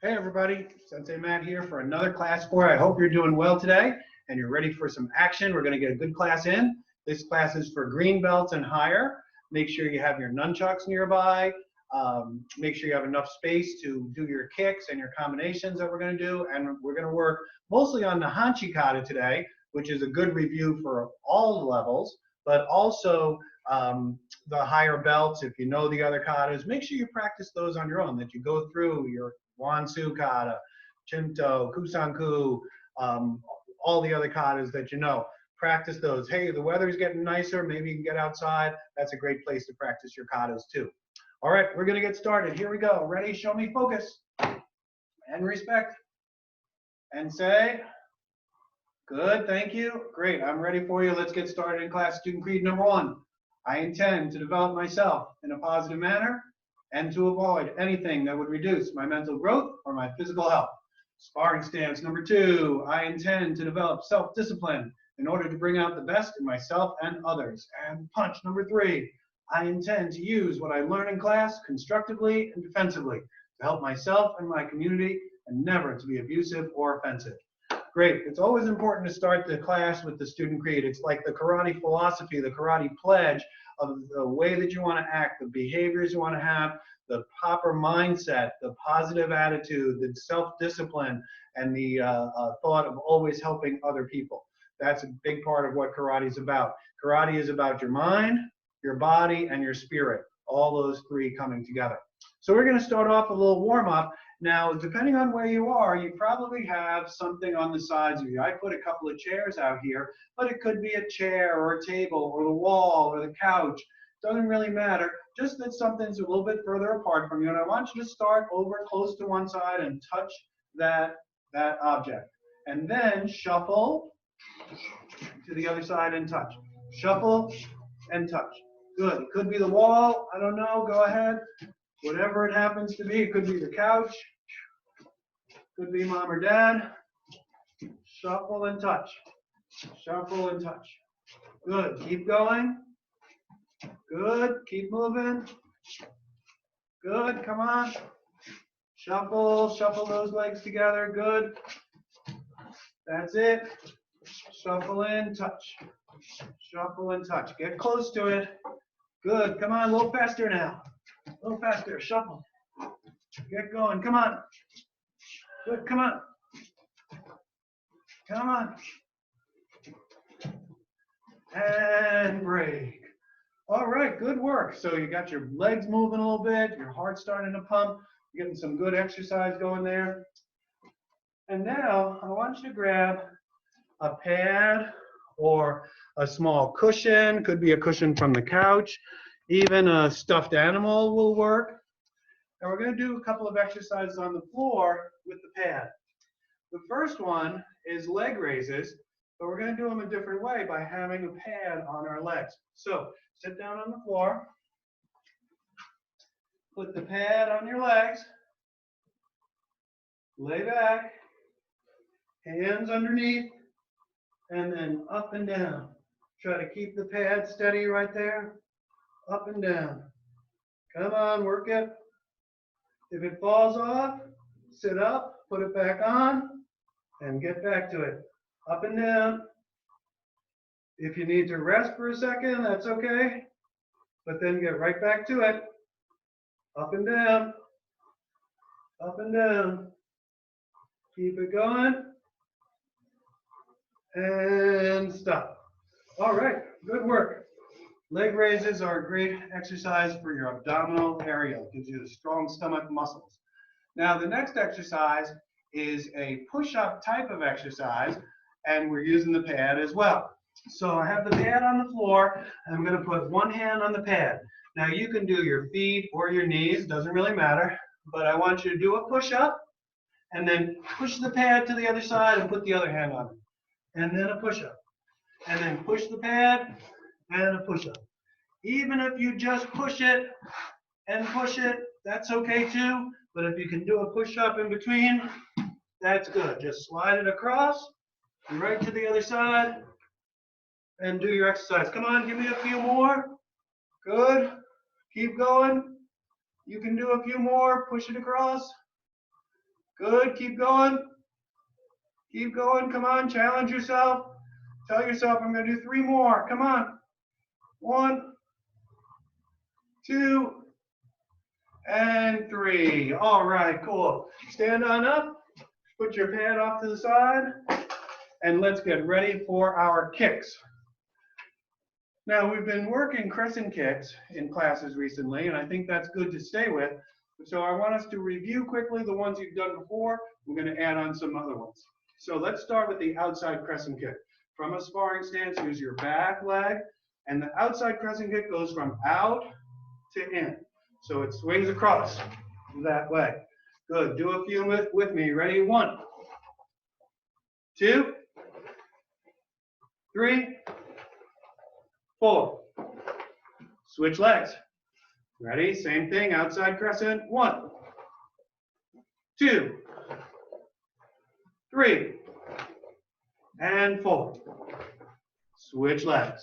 Hey everybody, Sensei Matt here for another class for you. I hope you're doing well today and you're ready for some action. We're going to get a good class in. This class is for green belts and higher. Make sure you have your nunchucks nearby. Make sure you have enough space to do your kicks and your combinations that we're going to do. And we're going to work mostly on the Hanchi Kata today, which is a good review for all the levels, but also the higher belts. If you know the other katas, make sure you practice those on your own, that you go through your Wansu kata, Chinto, Kusanku, all the other katas that you know. Practice those. Hey, the weather's getting nicer. Maybe you can get outside. That's a great place to practice your katas too. All right, we're going to get started. Here we go. Ready? Show me focus and respect. And say, good, thank you. Great, I'm ready for you. Let's get started in class. Student creed number 1. I intend to develop myself in a positive manner and to avoid anything that would reduce my mental growth or my physical health. Sparring stance number 2. I intend to develop self-discipline in order to bring out the best in myself and others. And punch number 3. I intend to use what I learn in class constructively and defensively to help myself and my community and never to be abusive or offensive. Great. It's always important to start the class with the student creed. It's like the karate philosophy, the karate pledge of the way that you want to act, the behaviors you want to have, the proper mindset, the positive attitude, the self-discipline, and the thought of always helping other people. That's a big part of what karate is about. Karate is about your mind, your body, and your spirit, all those three coming together. So we're going to start off a little warm-up. Now, depending on where you are, you probably have something on the sides of you. I put a couple of chairs out here, but it could be a chair or a table or the wall or the couch. Doesn't really matter. Just that something's a little bit further apart from you. And I want you to start over close to one side and touch that object. And then shuffle to the other side and touch. Shuffle and touch. Good. It could be the wall. I don't know. Go ahead. Whatever it happens to be. It could be the couch. Could be mom or dad. Shuffle and touch. Shuffle and touch. Good. Keep going. Good. Keep moving. Good. Come on. Shuffle. Shuffle those legs together. Good. That's it. Shuffle in, touch. Shuffle and touch. Get close to it. Good. Come on. A little faster now. A little faster. Shuffle. Get going. Come on. Good. Come on. Come on. And break. All right. Good work. So you got your legs moving a little bit. Your heart's starting to pump. You're getting some good exercise going there. And now I want you to grab a pad or a small cushion. Could be a cushion from the couch. Even a stuffed animal will work. And we're going to do a couple of exercises on the floor with the pad. The first one is leg raises, but we're going to do them a different way by having a pad on our legs. So sit down on the floor, put the pad on your legs, lay back, hands underneath, and then up and down. Try to keep the pad steady right there, up and down. Come on, work it. If it falls off, sit up, put it back on, and get back to it. Up and down. If you need to rest for a second, that's okay. But then get right back to it. Up and down. Up and down. Keep it going. And stop. All right, good work. Leg raises are a great exercise for your abdominal area. It gives you the strong stomach muscles. Now, the next exercise is a push-up type of exercise, and we're using the pad as well. So I have the pad on the floor, and I'm going to put one hand on the pad. Now, you can do your feet or your knees, doesn't really matter, but I want you to do a push-up, and then push the pad to the other side and put the other hand on it. And then a push-up. And then push the pad, and a push-up. Even if you just push it and push it, that's okay too. But if you can do a push-up in between, that's good. Just slide it across, right to the other side, and do your exercise. Come on, give me a few more. Good. Keep going. You can do a few more. Push it across. Good, keep going. Keep going, come on, challenge yourself. Tell yourself, I'm gonna do 3 more, come on. 1, 2, and 3. All right, cool. Stand on up, put your pad off to the side, and let's get ready for our kicks. Now, we've been working crescent kicks in classes recently, and I think that's good to stay with. So I want us to review quickly the ones you've done before. We're going to add on some other ones. So let's start with the outside crescent kick. From a sparring stance, use your back leg, and the outside crescent kick goes from out to in. So it swings across that way. Good. Do a few with me. Ready? 1, 2, 3, 4. Switch legs. Ready? Same thing. Outside crescent. 1, 2, 3, and 4. Switch legs.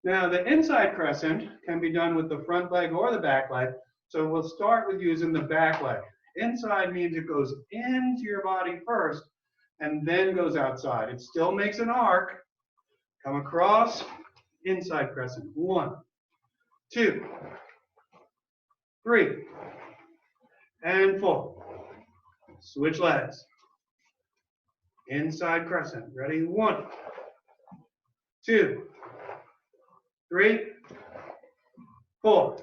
Now the inside crescent can be done with the front leg or the back leg. So we'll start with using the back leg. Inside means it goes into your body first and then goes outside. It still makes an arc. Come across, inside crescent. 1, 2, 3, and 4. Switch legs. Inside crescent. Ready? 1, 2, 3, 4.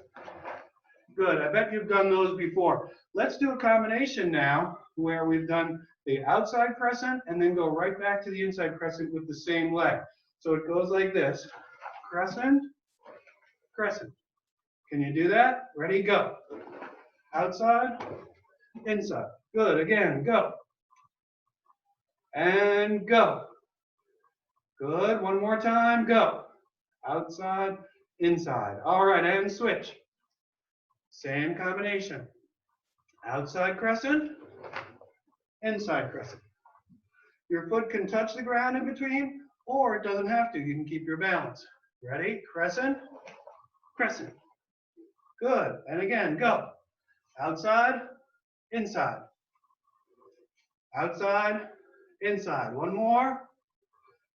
Good. I bet you've done those before. Let's do a combination now where we've done the outside crescent and then go right back to the inside crescent with the same leg. So it goes like this. Crescent, crescent. Can you do that? Ready? Go. Outside, inside. Good. Again, go. And go. Good. One more time. Go. Outside, inside. All right, and switch. Same combination. Outside crescent, inside crescent. Your foot can touch the ground in between, or it doesn't have to. You can keep your balance. Ready? Crescent, crescent. Good. And again, go. Outside, inside. Outside, inside. One more.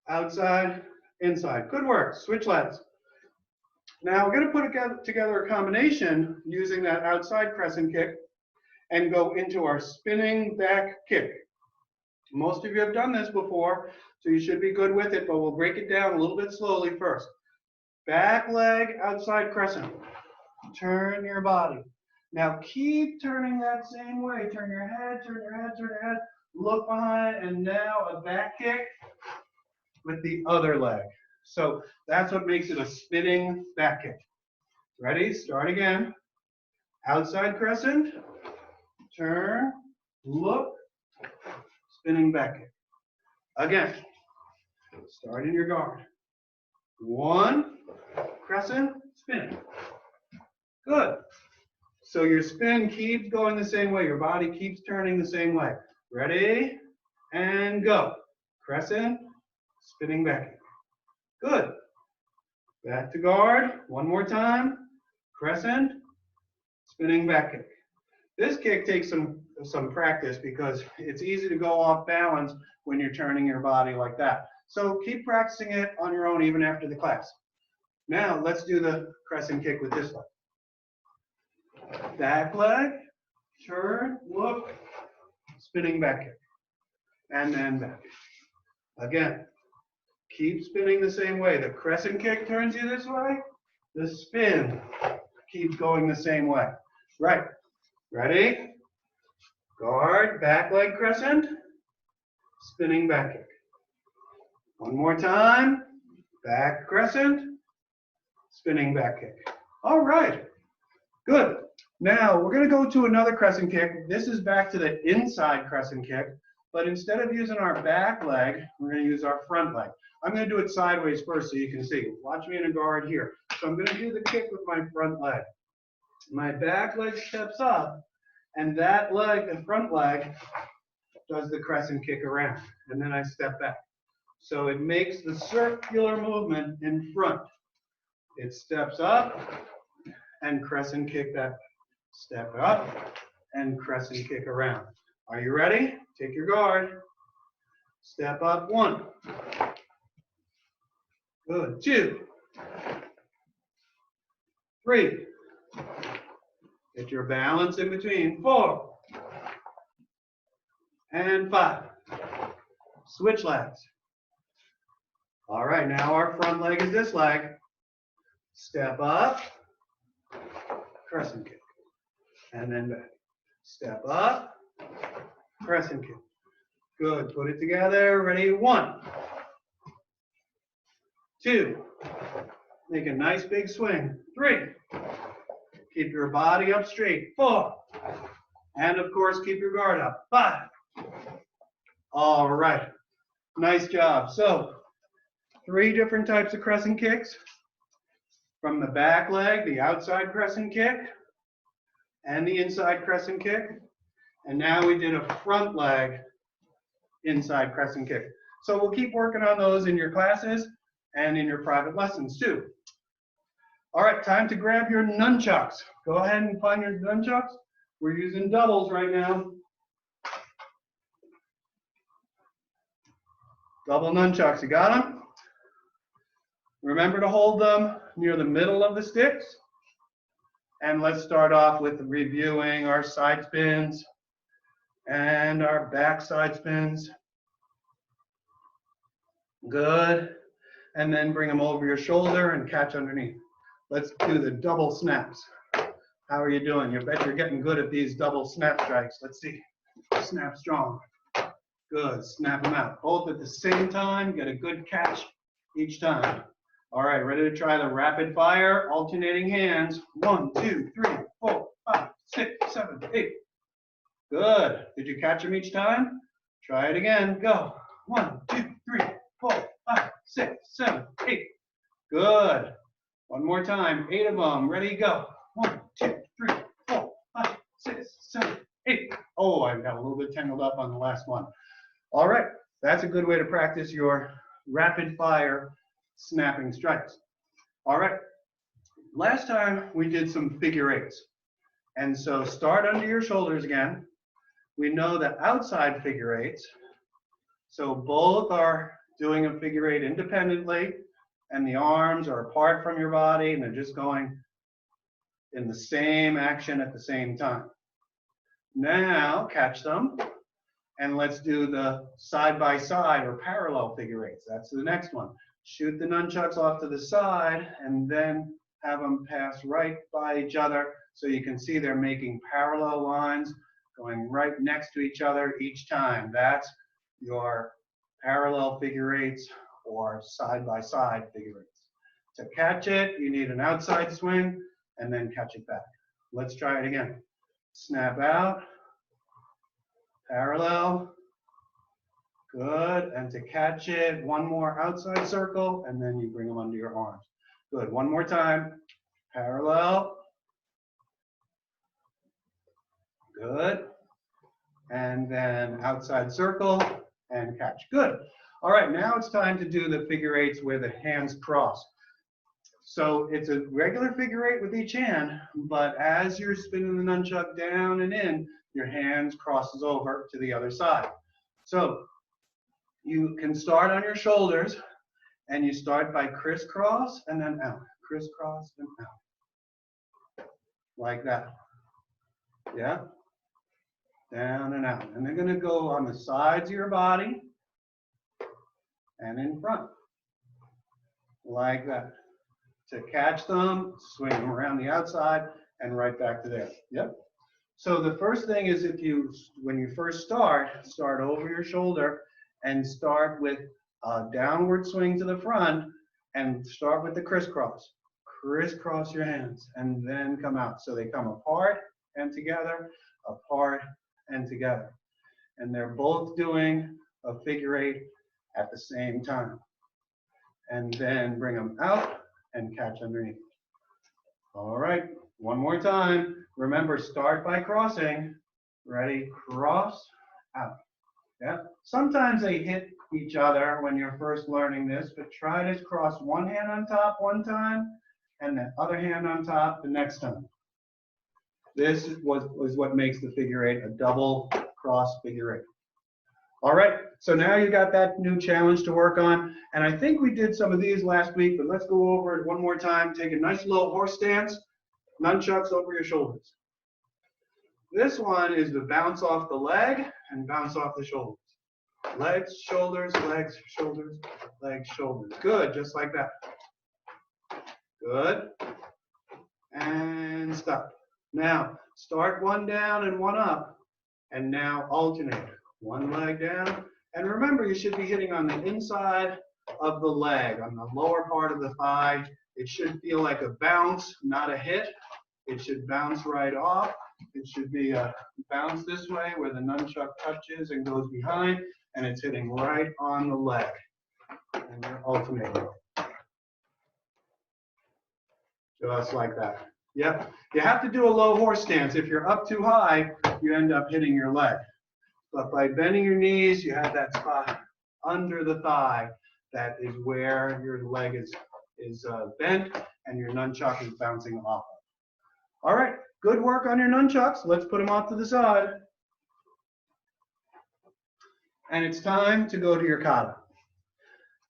Outside, inside. Good work. Switch legs. Now we're going to put together a combination using that outside crescent kick and go into our spinning back kick. Most of you have done this before, so you should be good with it, but we'll break it down a little bit slowly first. Back leg, outside crescent. Turn your body. Now keep turning that same way. Turn your head, turn your head, turn your head. Look behind, and now a back kick with the other leg. So that's what makes it a spinning back kick. Ready? Start again. Outside crescent. Turn. Look. Spinning back kick. Again. Start in your guard. 1. Crescent. Spin. Good. So your spin keeps going the same way. Your body keeps turning the same way. Ready? And go. Crescent. Spinning back kick. Good. Back to guard. One more time. Crescent. Spinning back kick. This kick takes some practice because it's easy to go off balance when you're turning your body like that. So keep practicing it on your own even after the class. Now let's do the crescent kick with this leg. Back leg. Turn. Look. Spinning back kick. And then back. Again. Keep spinning the same way. The crescent kick turns you this way. The spin keeps going the same way. Right. Ready? Guard, back leg crescent. Spinning back kick. One more time. Back crescent. Spinning back kick. All right. Good. Now we're going to go to another crescent kick. This is back to the inside crescent kick. But instead of using our back leg, we're going to use our front leg. I'm going to do it sideways first so you can see. Watch me in a guard here. So I'm going to do the kick with my front leg. My back leg steps up, and that leg, the front leg, does the crescent kick around. And then I step back. So it makes the circular movement in front. It steps up and crescent kick that way. Step up and crescent kick around. Are you ready? Take your guard. Step up, 1. Good, 2. 3. Get your balance in between, 4. And 5. Switch legs. All right, now our front leg is this leg. Step up, crescent kick, and then back. Step up, crescent kick. Good, put it together, ready, 1, 2, make a nice big swing, 3, keep your body up straight, 4, and of course keep your guard up, 5. All right, nice job. So 3 different types of crescent kicks. From the back leg, the outside crescent kick, and the inside crescent kick. And now we did a front leg inside crescent kick. So we'll keep working on those in your classes and in your private lessons too. All right, time to grab your nunchucks. Go ahead and find your nunchucks. We're using doubles right now. Double nunchucks, you got them? Remember to hold them near the middle of the sticks. And let's start off with reviewing our side spins and our back side spins. Good. And then bring them over your shoulder and catch underneath. Let's do the double snaps. How are you doing? I bet you're getting good at these double snap strikes. Let's see. Snap strong. Good. Snap them out. Both at the same time. Get a good catch each time. All right, ready to try the rapid fire, alternating hands. 1, 2, 3, 4, 5, 6, 7, 8. Good. Did you catch them each time? Try it again. Go. 1, 2, 3, 4, 5, 6, 7, 8. Good. One more time. 8 of them. Ready, go. 1, 2, 3, 4, 5, 6, 7, 8. Oh, I got a little bit tangled up on the last one. All right, that's a good way to practice your rapid fire snapping strikes. All right, last time we did some figure eights. And so start under your shoulders again. We know that outside figure eights, so both are doing a figure eight independently, and the arms are apart from your body, and they're just going in the same action at the same time. Now catch them, and let's do the side by side or parallel figure eights. That's the next one. Shoot the nunchucks off to the side and then have them pass right by each other so you can see they're making parallel lines going right next to each other each time. That's your parallel figure eights or side by side figure eights. To catch it, you need an outside swing and then catch it back. Let's try it again. Snap out, parallel. Good, and to catch it, one more outside circle, and then you bring them under your arms. Good, one more time, parallel. Good, and then outside circle, and catch. Good. All right, now it's time to do the figure eights where the hands cross. So it's a regular figure eight with each hand, but as you're spinning the nunchuck down and in, your hands crosses over to the other side. So you can start on your shoulders, and you start by crisscross and then out, crisscross and out, like that. Yeah, down and out. And they're going to go on the sides of your body and in front, like that. To catch them, swing them around the outside and right back to there. Yep. So the first thing is when you first start over your shoulder and start with a downward swing to the front and start with the crisscross. Crisscross your hands and then come out. So they come apart and together, apart and together. And they're both doing a figure eight at the same time. And then bring them out and catch underneath. All right, one more time. Remember, start by crossing. Ready, cross, out. Yeah. Sometimes they hit each other when you're first learning this, but try to cross one hand on top one time and the other hand on top the next time. This is what makes the figure eight a double cross figure 8. All right, so now you got that new challenge to work on. And I think we did some of these last week, but let's go over it one more time. Take a nice low horse stance, nunchucks over your shoulders. This one is the bounce off the leg and bounce off the shoulders. Legs, shoulders, legs, shoulders, legs, shoulders. Good, just like that. Good. And stop. Now, start one down and one up. And now alternate. One leg down. And remember, you should be hitting on the inside of the leg, on the lower part of the thigh. It should feel like a bounce, not a hit. It should bounce right off. It should be a bounce this way where the nunchuck touches and goes behind, and it's hitting right on the leg. And you're alternating. Just like that. Yep. You have to do a low horse stance. If you're up too high, you end up hitting your leg. But by bending your knees, you have that spot under the thigh. That is where your leg is bent and your nunchuck is bouncing off. All right. Good work on your nunchucks. Let's put them off to the side. And it's time to go to your kata.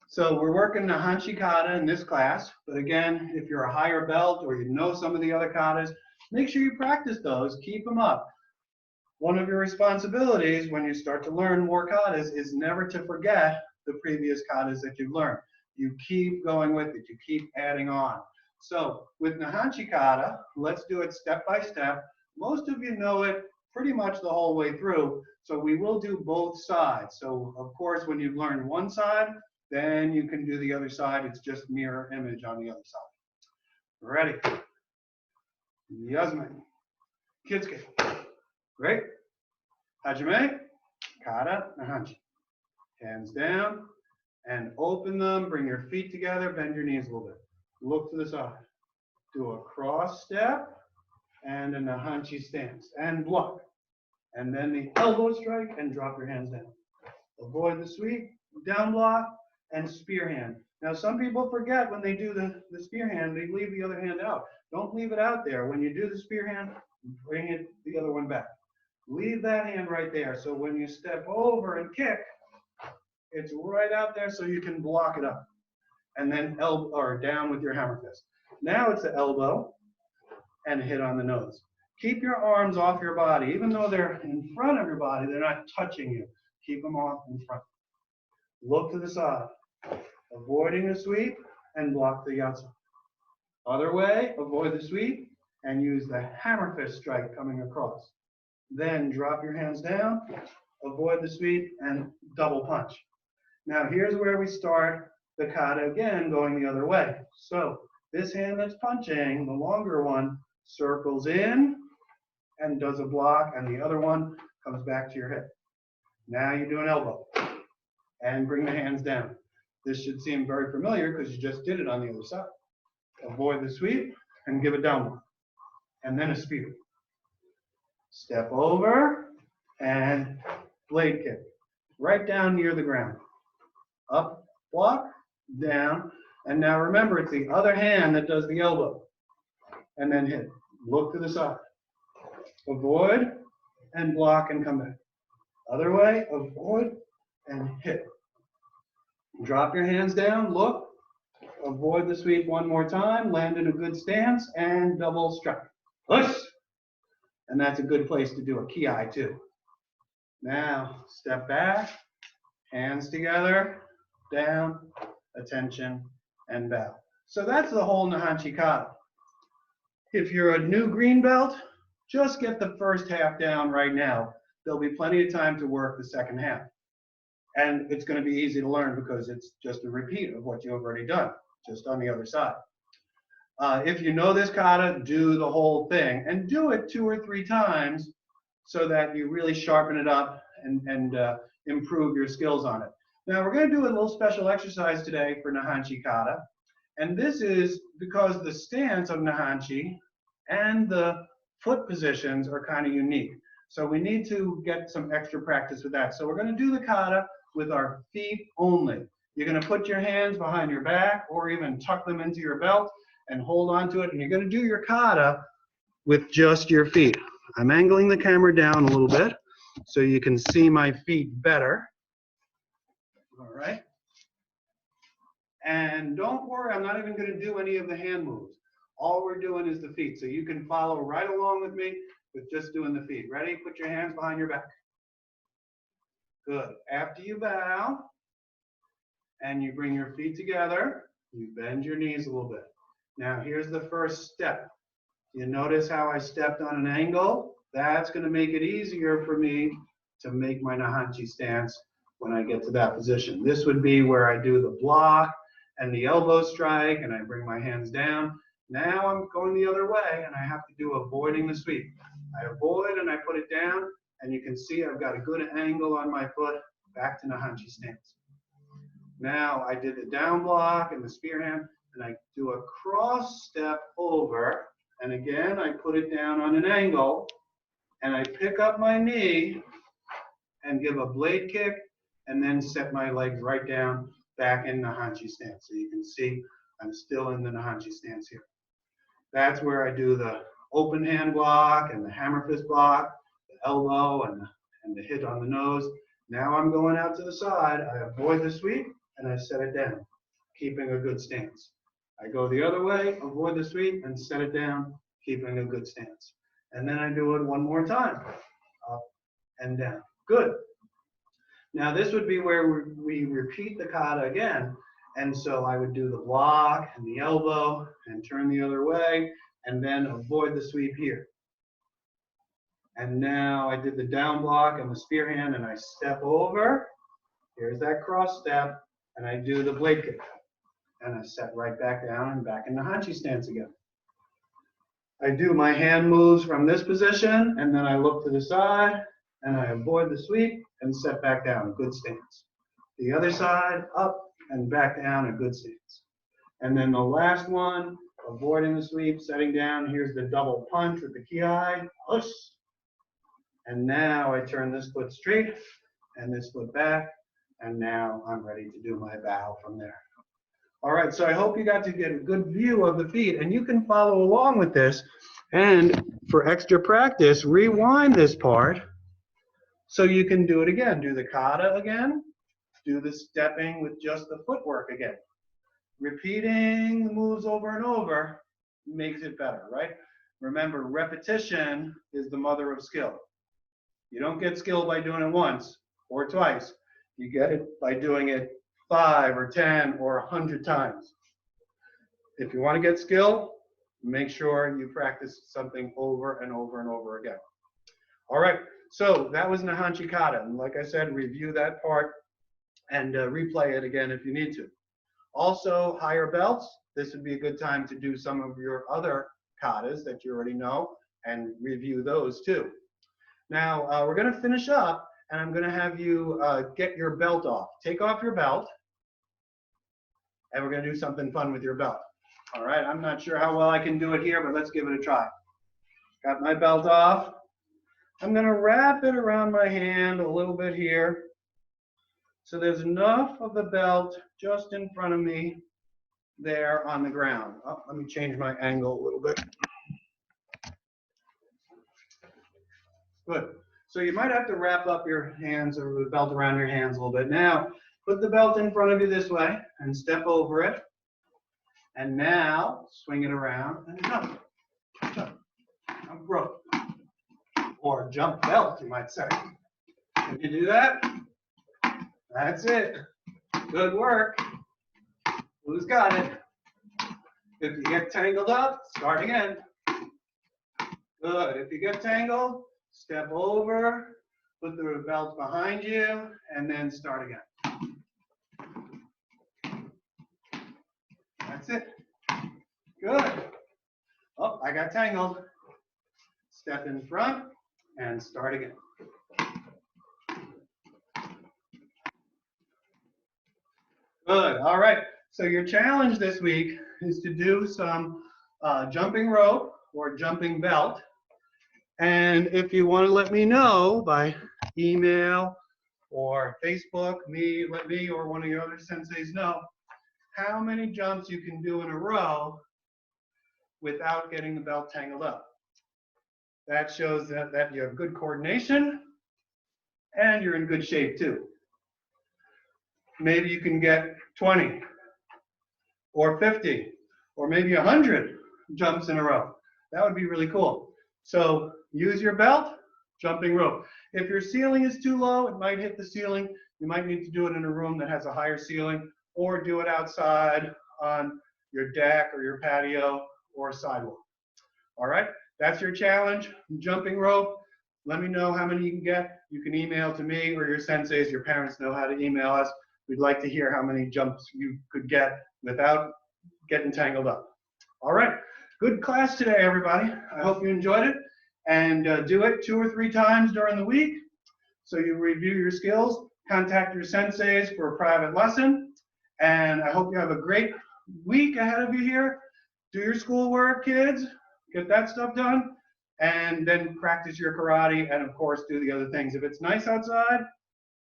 So we're working the Hanshi kata in this class. But again, if you're a higher belt or you know some of the other katas, make sure you practice those. Keep them up. One of your responsibilities when you start to learn more katas is never to forget the previous katas that you've learned. You keep going with it. You keep adding on. So with Nihonchi kata, let's do it step by step. Most of you know it pretty much the whole way through. So we will do both sides. So of course, when you've learned one side, then you can do the other side. It's just mirror image on the other side. Ready? Yasume. Kitsuke. Great. Hajime. Kata. Nihonchi. Hands down. And open them. Bring your feet together. Bend your knees a little bit. Look to the side. Do a cross step and a Nihonchi stance and block. And then the elbow strike and drop your hands down. Avoid the sweep, down block, and spear hand. Now some people forget when they do the spear hand, they leave the other hand out. Don't leave it out there. When you do the spear hand, bring it the other one back. Leave that hand right there. So when you step over and kick, it's right out there so you can block it up. And then elbow or down with your hammer fist. Now it's the elbow and hit on the nose. Keep your arms off your body. Even though they're in front of your body, they're not touching you. Keep them off in front. Look to the side. Avoiding the sweep and block the outside. Other way, avoid the sweep and use the hammer fist strike coming across. Then drop your hands down, avoid the sweep, and double punch. Now here's where we start the kata again going the other way. So this hand that's punching, the longer one, circles in and does a block, and the other one comes back to your hip. Now you do an elbow and bring the hands down. This should seem very familiar because you just did it on the other side. Avoid the sweep and give a down block, and then a spear. Step over and blade kick. Right down near the ground. Up, block, down, and now remember it's the other hand that does the elbow. And then hit. Look to the side. Avoid and block and come back. Other way, avoid and hit. Drop your hands down, look, avoid the sweep one more time, land in a good stance, and double strike. Push! And that's a good place to do a ki too. Now, step back, hands together, down, attention, and bow. So that's the whole Nihonchi kata. If you're a new green belt, just get the first half down right now. There'll be plenty of time to work the second half. And it's going to be easy to learn because it's just a repeat of what you've already done, just on the other side. If you know this kata, do the whole thing and do it 2 or 3 times so that you really sharpen it up and improve your skills on it. Now we're going to do a little special exercise today for Nihonchi kata. And this is because the stance of Nihonchi and the foot positions are kind of unique. So we need to get some extra practice with that. So we're going to do the kata with our feet only. You're going to put your hands behind your back or even tuck them into your belt and hold on to it. And you're going to do your kata with just your feet. I'm angling the camera down a little bit so you can see my feet better. All right. And don't worry, I'm not even going to do any of the hand moves. All we're doing is the feet. So you can follow right along with me with just doing the feet. Ready? Put your hands behind your back. Good. After you bow and you bring your feet together, you bend your knees a little bit. Now here's the first step. You notice how I stepped on an angle? That's going to make it easier for me to make my Nahonchi stance when I get to that position. This would be where I do the block and the elbow strike and I bring my hands down. Now I'm going the other way and I have to do avoiding the sweep. I avoid and I put it down and you can see I've got a good angle on my foot back to Nahonchi stance. Now I did the down block and the spear hand and I do a cross step over and again I put it down on an angle and I pick up my knee and give a blade kick and then set my legs right down back in Nahonchi stance. So you can see I'm still in the Nahonchi stance here. That's where I do the open hand block and the hammer fist block, the elbow and the hit on the nose. Now I'm going out to the side. I avoid the sweep and I set it down, keeping a good stance. I go the other way, avoid the sweep and set it down, keeping a good stance. And then I do it one more time, up and down. Good. Now this would be where we repeat the kata again. And so I would do the block and the elbow and turn the other way and then avoid the sweep here. And now I did the down block and the spear hand and I step over. Here's that cross step and I do the blade kick. And I set right back down and back in the Nahonchi stance again. I do my hand moves from this position and then I look to the side and I avoid the sweep and set back down, good stance. The other side, up and back down, a good stance. And then the last one, avoiding the sweep, setting down. Here's the double punch with the ki, push. And now I turn this foot straight and this foot back. And now I'm ready to do my bow from there. All right, so I hope you got to get a good view of the feet and you can follow along with this. And for extra practice, rewind this part so you can do it again. Do the kata again. Do the stepping with just the footwork again. Repeating the moves over and over makes it better, right? Remember, repetition is the mother of skill. You don't get skill by doing it once or twice. You get it by doing it 5 or 10 or 100 times. If you want to get skill, make sure you practice something over and over and over again. All right, so that was Nahonchi kata. And like I said, review that part and replay it again if you need to. Also, higher belts, this would be a good time to do some of your other katas that you already know and review those too. Now, we're going to finish up and I'm going to have you get your belt off. Take off your belt and we're going to do something fun with your belt. All right, I'm not sure how well I can do it here, but let's give it a try. Got my belt off. I'm going to wrap it around my hand a little bit here. So there's enough of the belt just in front of me there on the ground. Oh, let me change my angle a little bit. Good. So you might have to wrap up your hands or the belt around your hands a little bit. Now, put the belt in front of you this way and step over it. And now, swing it around and jump. Jump. Jump rope. Or jump belt, you might say. Can you do that? That's it. Good work. Who's got it? If you get tangled up, start again. Good. If you get tangled, step over, put the belt behind you, and then start again. That's it. Good. Oh, I got tangled. Step in front and start again. Good. All right. So your challenge this week is to do some jumping rope or jumping belt. And if you want to let me know by email or Facebook, let me or one of your other senseis know how many jumps you can do in a row without getting the belt tangled up. That shows that you have good coordination and you're in good shape too. Maybe you can get 20 or 50 or maybe 100 jumps in a row. That would be really cool. So use your belt, jumping rope. If your ceiling is too low, it might hit the ceiling. You might need to do it in a room that has a higher ceiling, or do it outside on your deck or your patio or sidewalk. All right, that's your challenge, jumping rope. Let me know how many you can get. You can email to me or your senseis. Your parents know how to email us. We'd like to hear how many jumps you could get without getting tangled up. All right, good class today, everybody. I hope you enjoyed it, and do it 2 or 3 times during the week so you review your skills. Contact your senseis for a private lesson, and I hope you have a great week ahead of you here. Do your schoolwork, kids. Get that stuff done, and then practice your karate, and of course do the other things. If it's nice outside,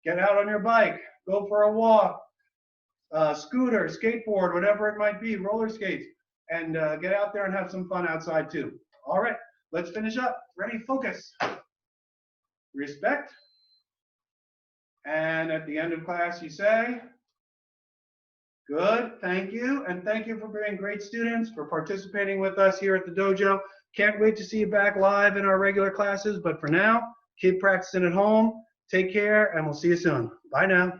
get out on your bike, go for a walk, scooter, skateboard, whatever it might be, roller skates, and get out there and have some fun outside too. All right, let's finish up. Ready, focus. Respect. And at the end of class, you say, good, thank you. And thank you for being great students, for participating with us here at the dojo. Can't wait to see you back live in our regular classes. But for now, keep practicing at home. Take care, and we'll see you soon. Bye now.